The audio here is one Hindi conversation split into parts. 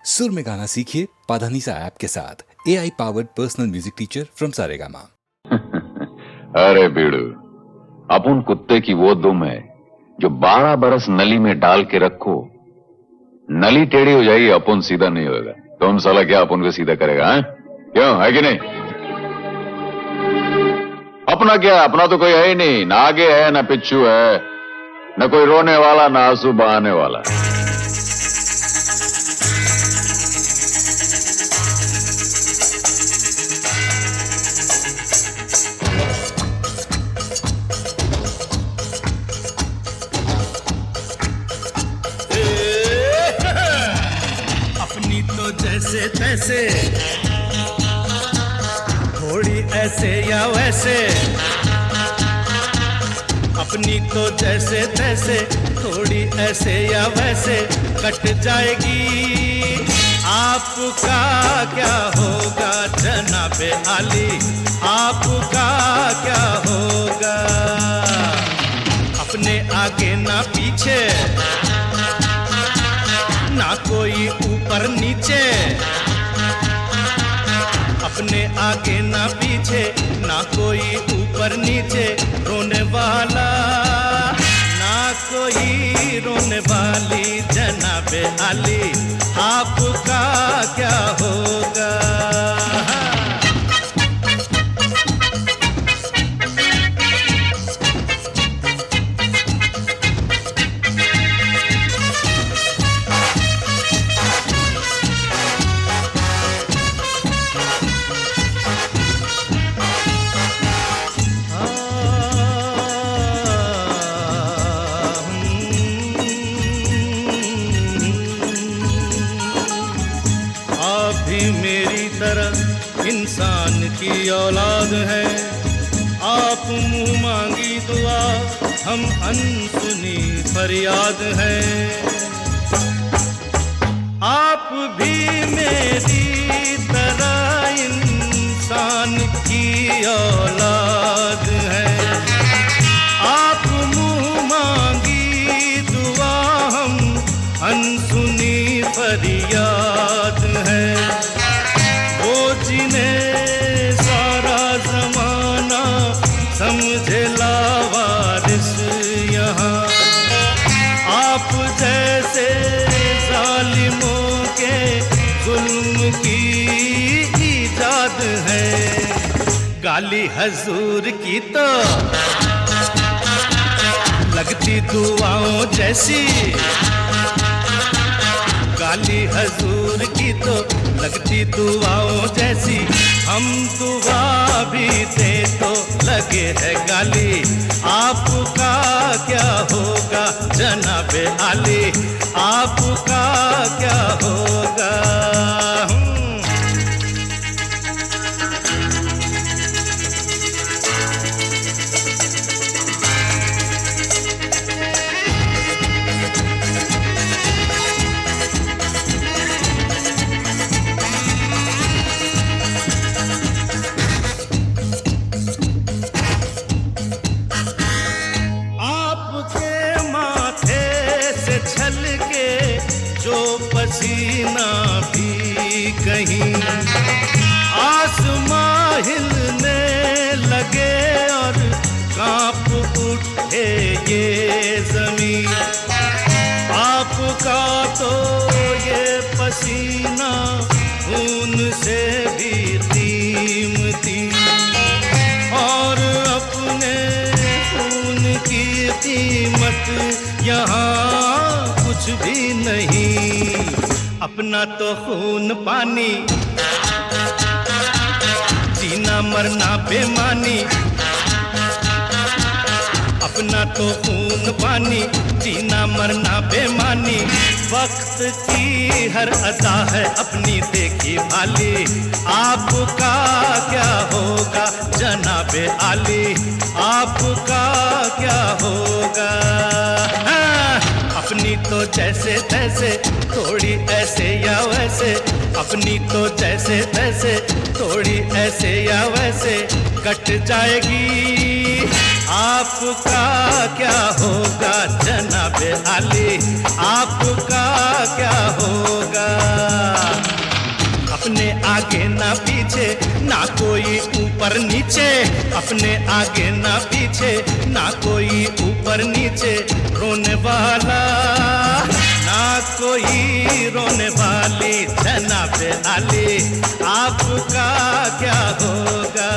सुर में गाना सीखिए पाधानीसा ऐप के साथ। AI powered personal music teacher from Saregama. अरे बीड़ू, अपन कुत्ते की वो दुम है जो 12 बरस नली में डाल के रखो, नली टेढ़ी हो जाएगी, अपन सीधा नहीं होगा। कौन साला क्या अपन को सीधा करेगा? है क्यों, है कि नहीं? अपना क्या, अपना तो कोई है ही नहीं, ना आगे है ना पिछू है, न कोई रोने वाला ना आंसू बहाने वाला। अपनी तो जैसे तैसे, थोड़ी ऐसे या वैसे, अपनी तो जैसे तैसे, थोड़ी ऐसे या वैसे कट जाएगी। आपका क्या होगा जनाबे आली, आपका क्या होगा? अपने आगे ना पीछे, ना कोई ऊपर नीचे, अपने आगे ना पीछे, ना कोई ऊपर नीचे, रोने वाला ना कोई रोने वाली जनाबे आली, आपका क्या होगा? भी मेरी तरह इंसान की औलाद है, आप मुंह मांगी दुआ, हम अनसुनी फरियाद है। आप भी मेरी तरह इंसान की औलाद है, आप मुंह मांगी दुआ, हम अनसुनी फरियाद है। वो जिन्हें सारा जमाना समझे लावारिस यहाँ, आप जैसे जालिमों के जुल्म की ईजाद है। गाली हजूर की तो लगती दुआओं जैसी, गाली हजूर की तो लगती दुआओं जैसी, हम दुआ भी दे तो लगे है गाली, आपका क्या होगा जनाबे आली, आपका क्या होगा? जो पसीना भी कहीं आसमां हिलने लगे और कांप उठे ये जमीन, आपका तो ये पसीना खून से भी कीमती, और अपने खून की कीमत यहाँ कुछ भी नहीं। अपना तो खून पानी, जीना मरना बेमानी, अपना तो खून पानी, जीना मरना बेमानी, वक्त की हर अदा है अपनी देखी भाली, आपका क्या होगा जनाबे आली, आपका क्या होगा? अपनी तो जैसे तैसे, थोड़ी ऐसे या वैसे, अपनी तो जैसे तैसे, थोड़ी ऐसे या वैसे कट जाएगी। आपका क्या होगा जनाबे आली, आपका क्या होगा? ना पीछे, ना कोई ऊपर नीचे, अपने आगे ना पीछे, ना कोई ऊपर नीचे, रोने वाला ना कोई रोने वाली, जनाब आली आपका क्या होगा।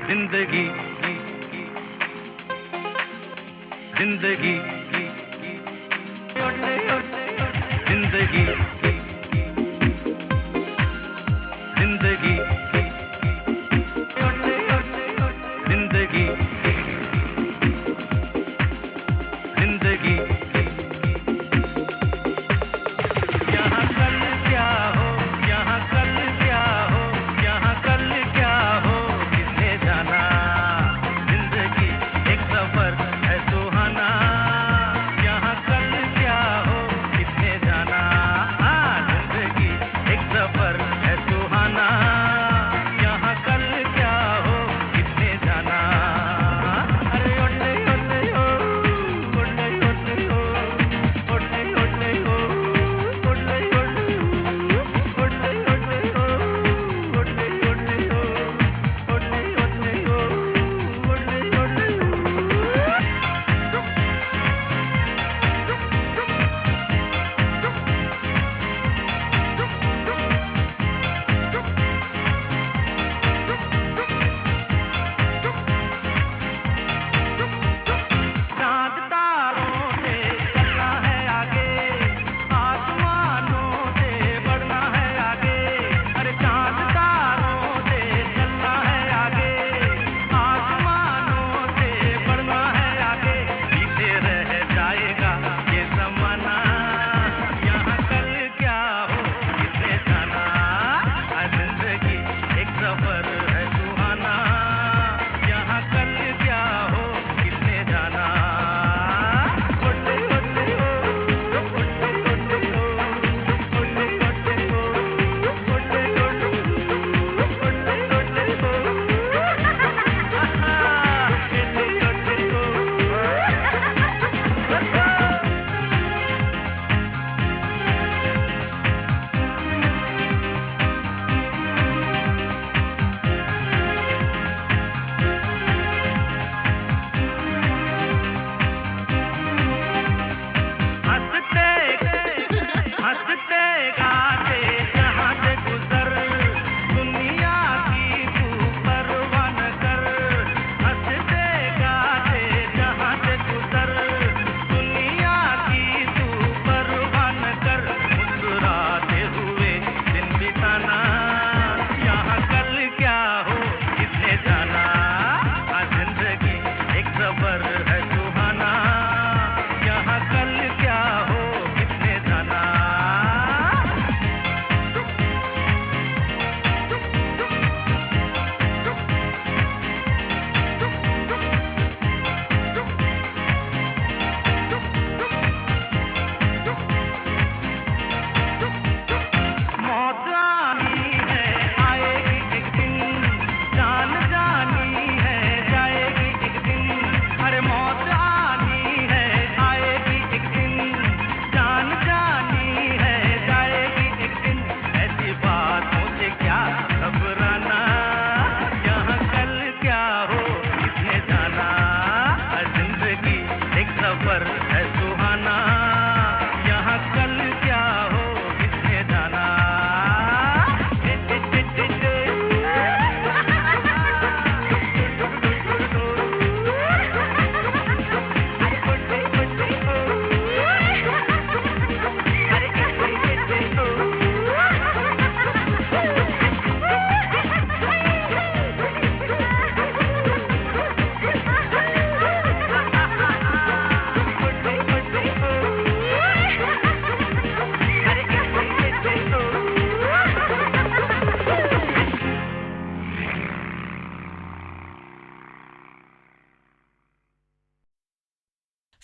जिंदगी जिंदगी जिंदगी जिंदगी जिंदगी जिंदगी यहाँ कल क्या हो, यहाँ कल क्या हो, यहाँ कल क्या हो, किसने जाना। जिंदगी एक सफर है सुहाना, यहाँ कल क्या हो, किसने जाना। जिंदगी एक सफर है सुहाना, यहाँ कल क्या हो, किसने जाना। अरे ओले ओले हो, ओले ओले हो, ओले ओले हो, ओले ओले हो, ओले ओले हो, ओले ओले हो, ओले ओले हो, ओले ओले हो। चांद तारों से चलना है आगे, आसमानों से बढ़ना है आगे। अरे चांद तारों से चलना है आगे, आसमानों से बढ़ना है आगे। पीछे रह जाएगा ये ज़माना, यहाँ कल क्या हो, किसने जाना। जिंदगी एक सफर है सुहाना, यहाँ कल क्या हो, किसने जाना। ओले ओले हो, ओले ओले हो, ओले ओले हो, ओले ओले हो, ओले ओले हो, हंसते गाते जहाँ से गुजर, दुनिया की तू परवाह न कर। हंसते गाते जहाँ से गुजर, दुनिया की तू परवाह न कर। मुस्कुराते हुए दिन बिताना, यहाँ कल क्या हो, किसने जाना। जिंदगी एक सफर है सुहाना, यहाँ कल क्या हो, किसने जाना। मौत आनी है, आएगी एक दिन, जान जानी है, जाएगी एक दिन। अरे मौत आनी है, आएगी एक दिन, जान जानी है, जाएगी एक दिन। ऐसी बातों से क्या घबराना, यहाँ कल क्या हो, किसने जाना। जिंदगी एक सफर है सुहाना, यहाँ कल क्या हो, किसने जाना।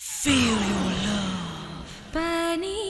Feel your love. पानी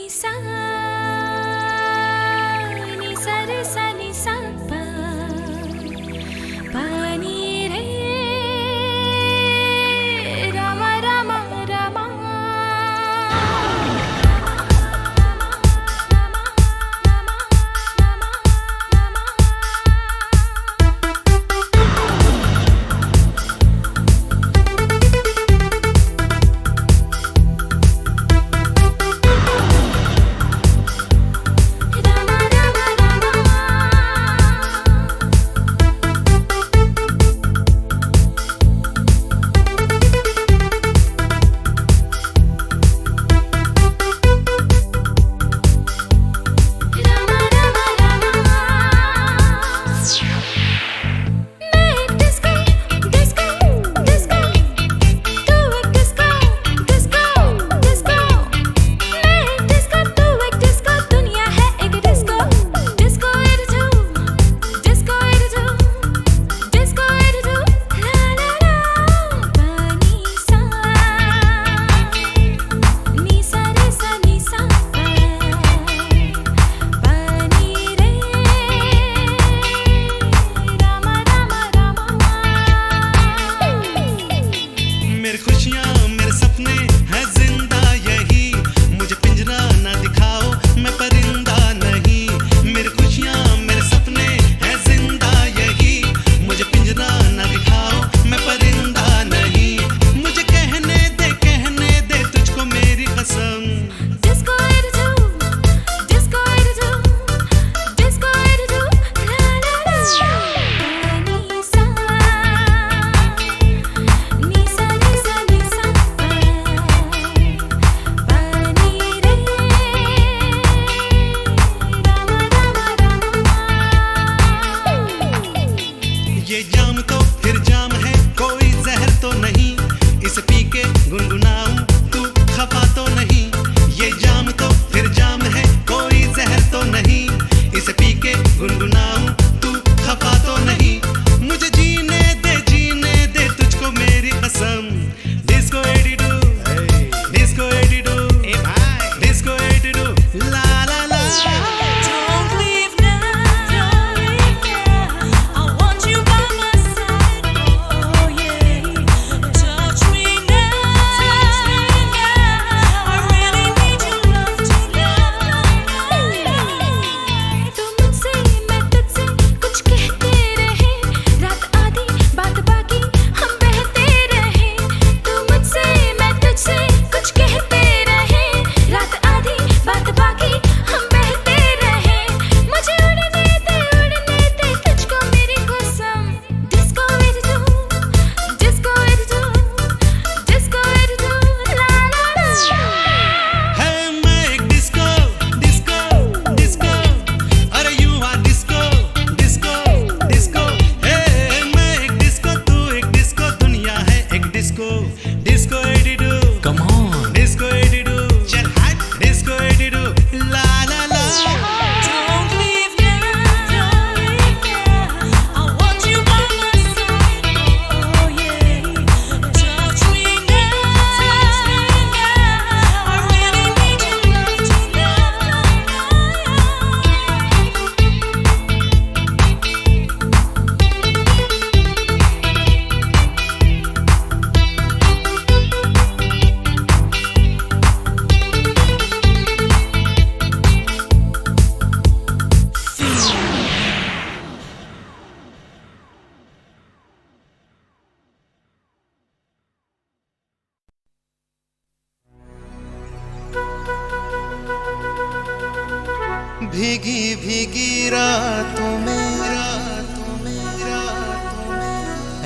भीगी भीगी रातों में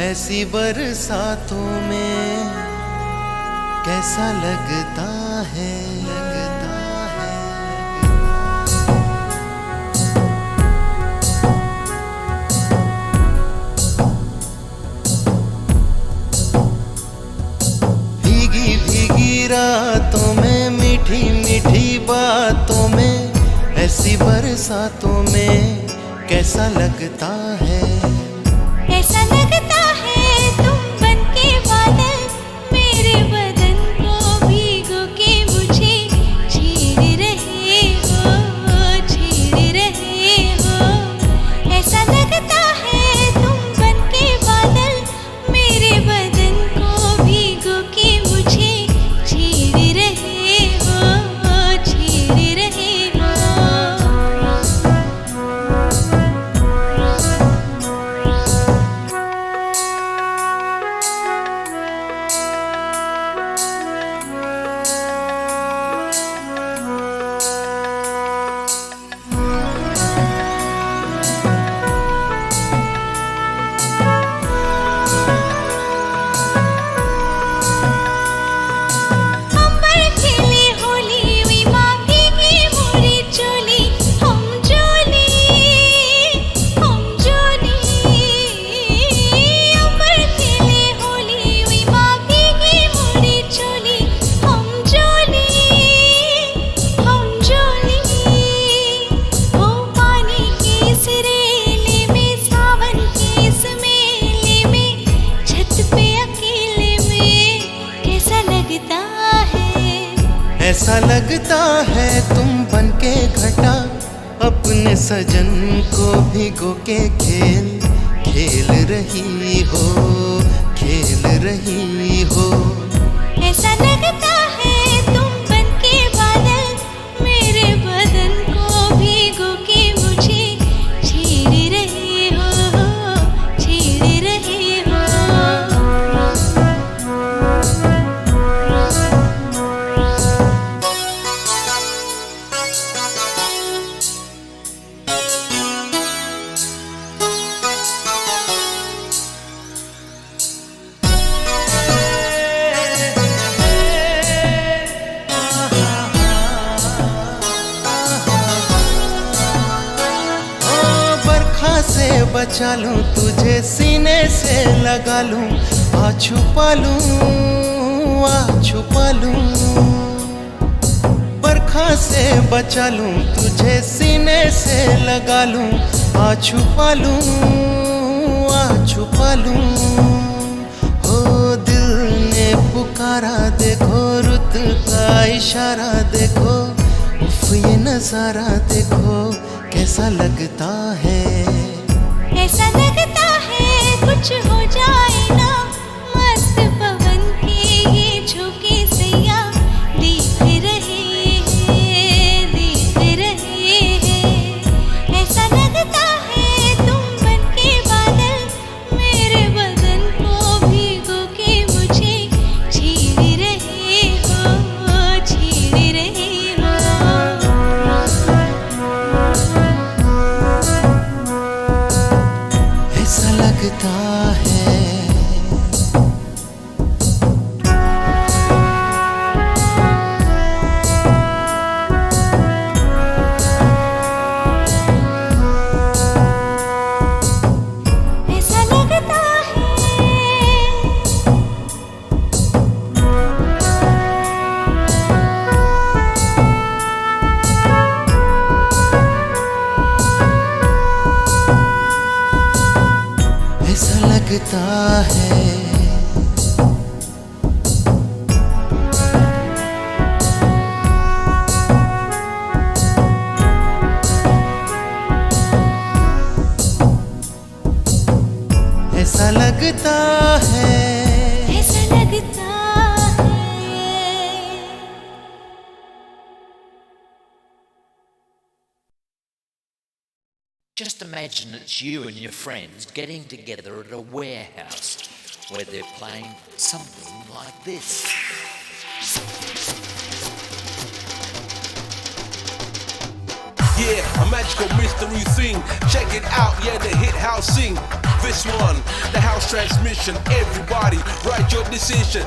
ऐसी बरसातों में कैसा लगता है भीगी भीगी रातों में मीठी मीठी बातों में ऐसी बरसातों में कैसा लगता है ऐसा लगता है तुम बनके बादल मेरे बदन को भीगो के मुझे छेड़ रहे हो ऐसा लगता है तुम बनके बादल मेरे बदन को भीगो के मुझे छेड़ रहे हो ऐसा लगता है तुम बनके घटा अपने सजन को भिगो के खेल रही हो ऐसा लगता है तुम बनके बादल मेरे बदन को भीगो के मुझे छेड़ रहे हो से बचा लूं तुझे सीने से लगा लूं आ छुपा लूं बरखा से बचा लूं तुझे सीने से लगा लूं आ छुपा लूं हो दिल ने पुकारा देखो रुत का इशारा देखो उफ ये नजारा देखो कैसा लगता है ऐसा लगता है कुछ हो जाए ना मस्त पवन के ये झोंके सैया देख रहे हैं ऐसा लगता है तुम बनके बादल मेरे बदन को भीगो के मुझे छेड़ रहे हो ऐसा लगता है ऐसा लगता है ऐसा लगता है ऐसा लगता है Just imagine it's you and your friends getting together at a warehouse where they're playing something like this. Yeah, a magical mystery thing. Check it out, yeah, the hit house sing. This one, the house transmission. Everybody, write your decision.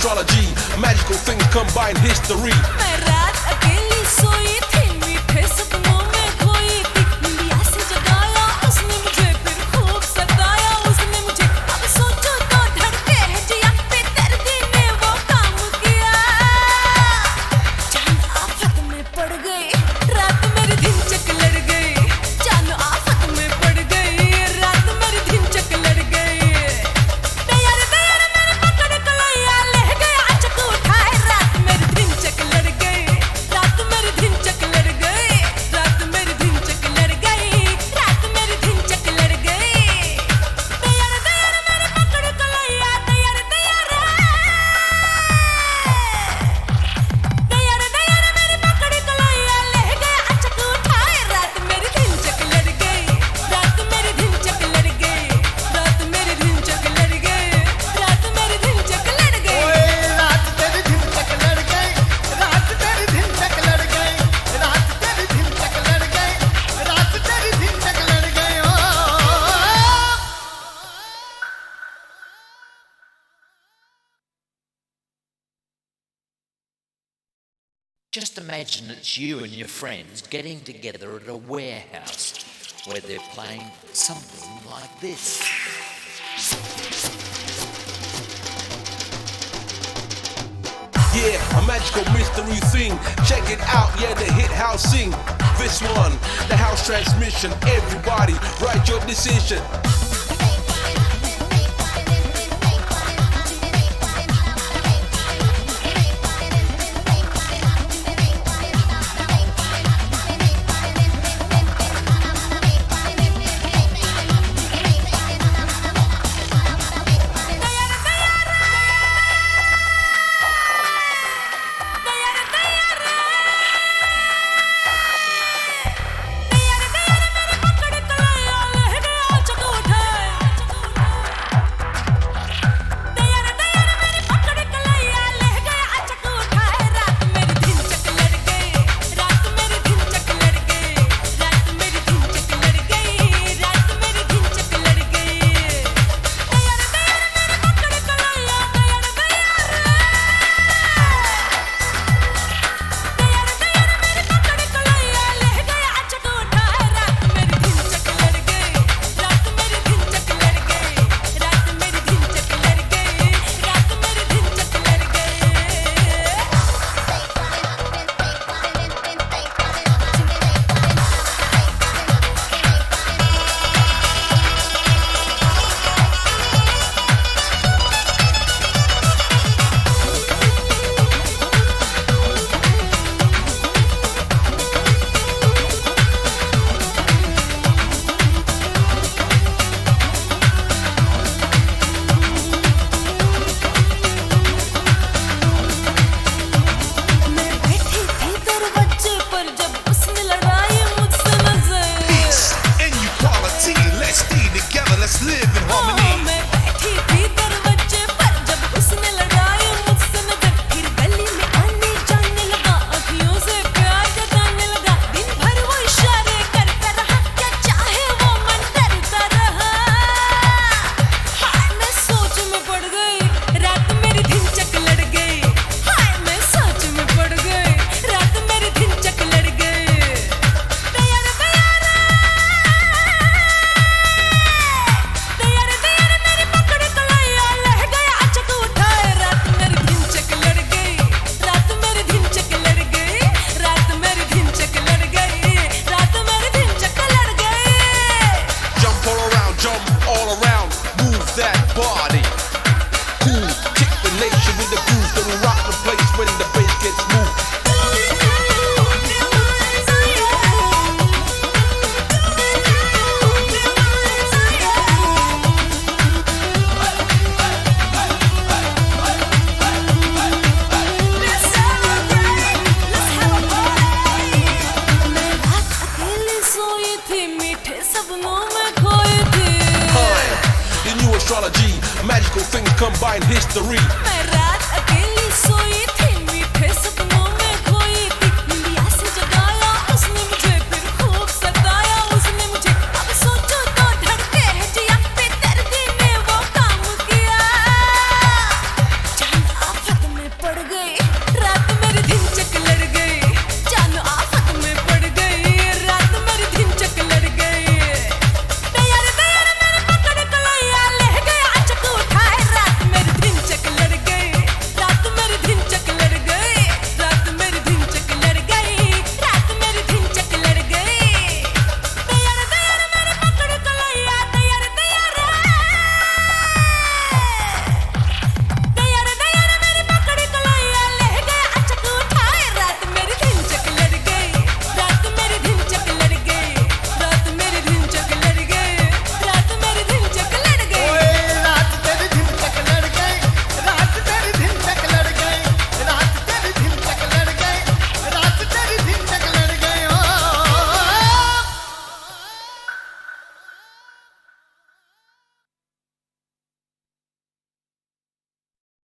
Astrology, magical things combine history. मैं रात अकेली सोई थी, मीठे सपनों में खोई थी। निंदिया से जगाया उसने मुझे, फिर खूब सताया उसने मुझे। अब सोचो तो धड़के है जिया, बेदर्दी ने वो काम किया। जान आफत में पड़ गई, रात मेरी दिन चक लड़ गई। जान आफत में पड़ गई, रात मेरी दिन चक लड़ गई। दयार दयार मेरे पकड़ कलैया ले गया चक उठाए, रात मेरी दिन चक लड़ गई। रात मेरी दिन चक लड़ गई, रात मेरी दिन चक लड़ गई, रात मेरी दिन चक लड़ गई। दयार दयार मेरे पकड़ कलैया, दयार दयार दयार दयार मेरे पकड़ कलैया ले गया चक उठाए, रात मेरी दिन चक लड़ गई। रात मेरी दिन चक लड़ गई, रात मेरी दिन चक लड़ गई, रात मेरी दिन चक लड़ गई। रात तेरी दिन तक लड़ गई, रात तेरी दिन तक लड़ गई, रात तेरी दिन तक लड़ गई, रात तेरी दिन तक लड़ गई। ओ Just imagine it's you and your friends getting together at a warehouse where they're playing something like this. Yeah, a magical mystery thing. Check it out, yeah, the hit house sing. This one, the house transmission. Everybody, write your decision. find history.